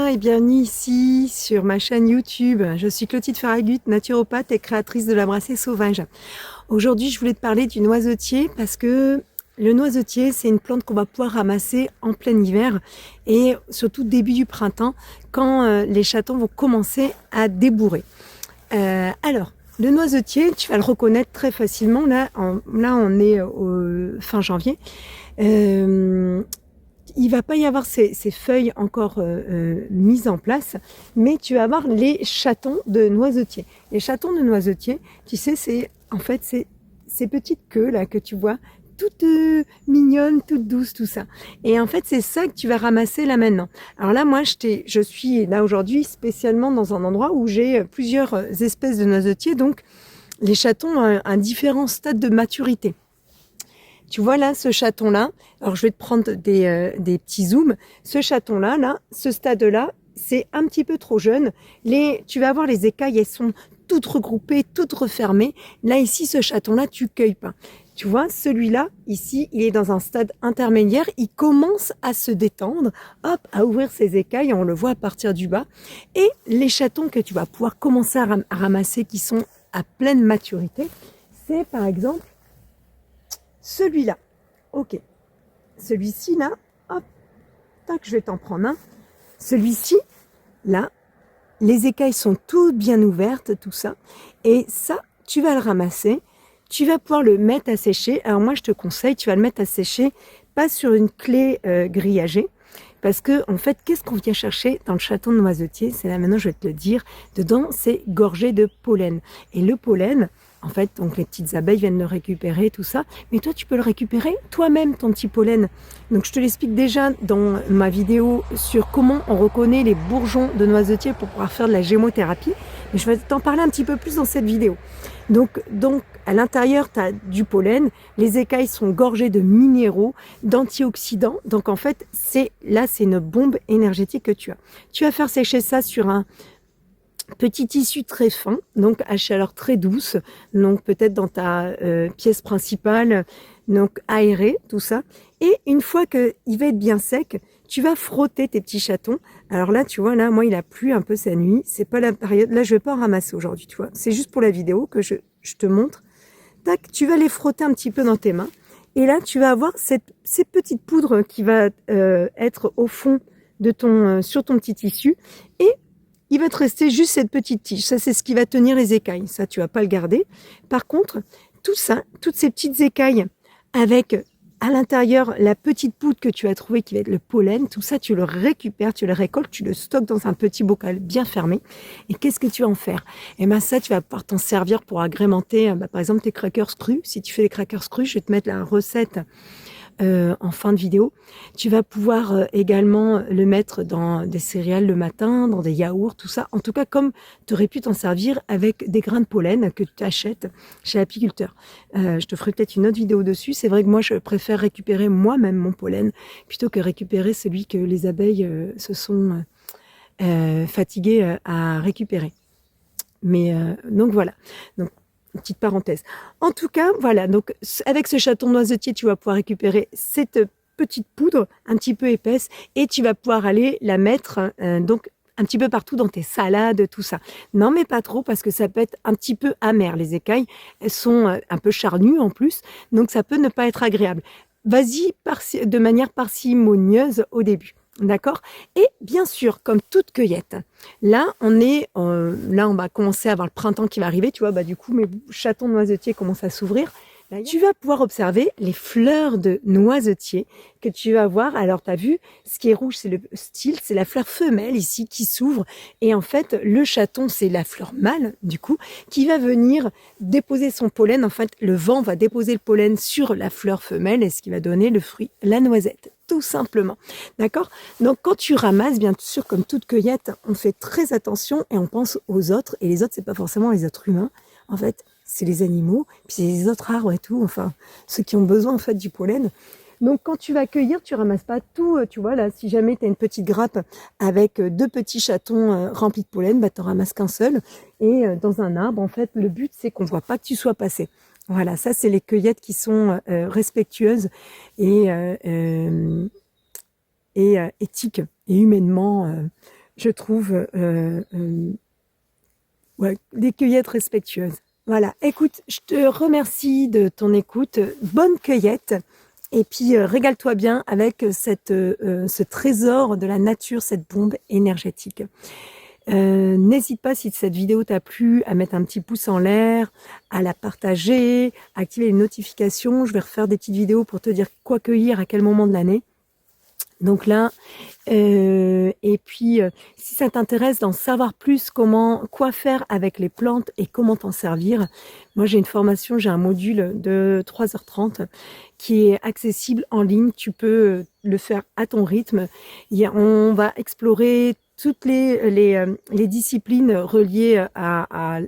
et bienvenue ici sur ma chaîne YouTube. Je suis Clotilde Farragut, naturopathe et créatrice de la brassée sauvage. Aujourd'hui, je voulais te parler du noisetier parce que le noisetier, c'est une plante qu'on va pouvoir ramasser en plein hiver et surtout début du printemps quand les chatons vont commencer à débourrer. Le noisetier, tu vas le reconnaître très facilement. Là, on est au fin janvier. Il va pas y avoir ces feuilles encore mises en place, mais tu vas avoir les chatons de noisetier. Les chatons de noisetier, tu sais, c'est en fait ces petites queues là que tu vois, toutes mignonnes, toutes douces, tout ça. Et en fait, c'est ça que tu vas ramasser là maintenant. Alors là, moi, je suis là aujourd'hui spécialement dans un endroit où j'ai plusieurs espèces de noisetiers, donc les chatons ont un différent stade de maturité. Tu vois là, ce chaton-là, alors je vais te prendre des petits zooms. Ce chaton-là, ce stade-là, c'est un petit peu trop jeune. Tu vas voir les écailles, elles sont toutes regroupées, toutes refermées. Là, ici, ce chaton-là, tu cueilles pas. Tu vois, celui-là, ici, il est dans un stade intermédiaire. Il commence à se détendre, hop, à ouvrir ses écailles. On le voit à partir du bas. Et les chatons que tu vas pouvoir commencer à ramasser, qui sont à pleine maturité, c'est par exemple celui-là. Ok. Celui-ci, là, hop, tac, je vais t'en prendre un. Celui-ci, là, les écailles sont toutes bien ouvertes, tout ça. Et ça, tu vas le ramasser. Tu vas pouvoir le mettre à sécher. Alors moi, je te conseille, tu vas le mettre à sécher, pas sur une clé grillagée. Parce que, en fait, qu'est-ce qu'on vient chercher dans le chaton de noisetier? C'est là, maintenant, je vais te le dire. Dedans, c'est gorgé de pollen. Et le pollen, en fait, donc les petites abeilles viennent le récupérer, tout ça. Mais toi, tu peux le récupérer toi-même, ton petit pollen. Donc, je te l'explique déjà dans ma vidéo sur comment on reconnaît les bourgeons de noisetier pour pouvoir faire de la gémothérapie. Mais je vais t'en parler un petit peu plus dans cette vidéo. Donc à l'intérieur, tu as du pollen. Les écailles sont gorgées de minéraux, d'antioxydants. Donc, en fait, c'est une bombe énergétique que tu as. Tu vas faire sécher ça sur un petit tissu très fin, donc à chaleur très douce, donc peut-être dans ta pièce principale, donc aéré, tout ça. Et une fois qu'il va être bien sec, tu vas frotter tes petits chatons. Alors là, tu vois, là, moi, il a plu un peu sa nuit. C'est pas la période. Là, je vais pas en ramasser aujourd'hui, tu vois. C'est juste pour la vidéo que je te montre. Tac, tu vas les frotter un petit peu dans tes mains. Et là, tu vas avoir ces petites poudres qui va être au fond de sur ton petit tissu. Et il va te rester juste cette petite tige. Ça, c'est ce qui va tenir les écailles. Ça, tu vas pas le garder. Par contre, tout ça, toutes ces petites écailles avec à l'intérieur la petite poudre que tu as trouvée qui va être le pollen, tout ça, tu le récupères, tu le récoltes, tu le stockes dans un petit bocal bien fermé. Et qu'est-ce que tu vas en faire? Et bien ça, tu vas pouvoir t'en servir pour agrémenter, par exemple, tes crackers crus. Si tu fais les crackers crus, je vais te mettre la recette en fin de vidéo. Tu vas pouvoir également le mettre dans des céréales le matin, dans des yaourts, tout ça. En tout cas, comme tu aurais pu t'en servir avec des grains de pollen que tu achètes chez l'apiculteur. Je te ferai peut-être une autre vidéo dessus. C'est vrai que moi, je préfère récupérer moi-même mon pollen plutôt que récupérer celui que les abeilles se sont fatiguées à récupérer. Mais donc voilà. Donc, une petite parenthèse. En tout cas, voilà. Donc, avec ce chaton noisetier, tu vas pouvoir récupérer cette petite poudre un petit peu épaisse et tu vas pouvoir aller la mettre donc un petit peu partout dans tes salades, tout ça. Non, mais pas trop parce que ça peut être un petit peu amer. Les écailles, elles sont un peu charnues en plus, donc ça peut ne pas être agréable. Vas-y de manière parcimonieuse au début. D'accord? Et bien sûr, comme toute cueillette, là, on va commencer à avoir le printemps qui va arriver. Tu vois, du coup, mes chatons noisetiers commencent à s'ouvrir. Là, tu vas pouvoir observer les fleurs de noisetier que tu vas voir. Alors, tu as vu, ce qui est rouge, c'est le style, c'est la fleur femelle ici qui s'ouvre. Et en fait, le chaton, c'est la fleur mâle, du coup, qui va venir déposer son pollen. En fait, le vent va déposer le pollen sur la fleur femelle et ce qui va donner le fruit, la noisette. Tout simplement. D'accord? Donc, quand tu ramasses, bien sûr, comme toute cueillette, on fait très attention et on pense aux autres. Et les autres, c'est pas forcément les êtres humains. En fait, c'est les animaux, puis c'est les autres arbres et tout. Enfin, ceux qui ont besoin, en fait, du pollen. Donc, quand tu vas cueillir, tu ramasses pas tout. Tu vois, là, si jamais tu as une petite grappe avec deux petits chatons remplis de pollen, tu n'en ramasses qu'un seul. Et dans un arbre, en fait, le but, c'est qu'on voit pas que tu sois passé. Voilà, ça, c'est les cueillettes qui sont respectueuses et éthiques et humainement, je trouve, ouais, des cueillettes respectueuses. Voilà, écoute, je te remercie de ton écoute, bonne cueillette, et puis régale-toi bien avec ce trésor de la nature, cette bombe énergétique. N'hésite pas, si cette vidéo t'a plu, à mettre un petit pouce en l'air, à la partager, à activer les notifications. Je vais refaire des petites vidéos pour te dire quoi cueillir à quel moment de l'année. Donc là, et puis si ça t'intéresse d'en savoir plus quoi faire avec les plantes et comment t'en servir, moi j'ai une formation, j'ai un module de 3h30 qui est accessible en ligne. Tu peux le faire à ton rythme. On va explorer toutes les disciplines reliées à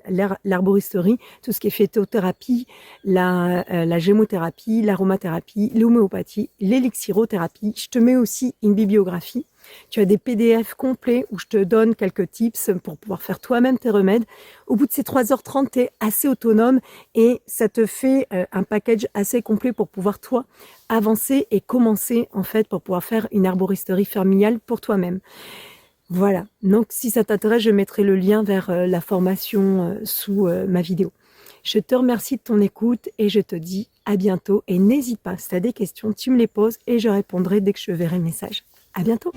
l'herboristerie, tout ce qui est phytothérapie, la gémothérapie, l'aromathérapie, l'homéopathie, l'élixirothérapie. Je te mets aussi une bibliographie. Tu as des PDF complets où je te donne quelques tips pour pouvoir faire toi-même tes remèdes. Au bout de ces 3h30, tu es assez autonome et ça te fait un package assez complet pour pouvoir, toi, avancer et commencer, en fait, pour pouvoir faire une herboristerie familiale pour toi-même. Voilà, donc si ça t'intéresse, je mettrai le lien vers la formation sous ma vidéo. Je te remercie de ton écoute et je te dis à bientôt. Et n'hésite pas, si tu as des questions, tu me les poses et je répondrai dès que je verrai le message. À bientôt!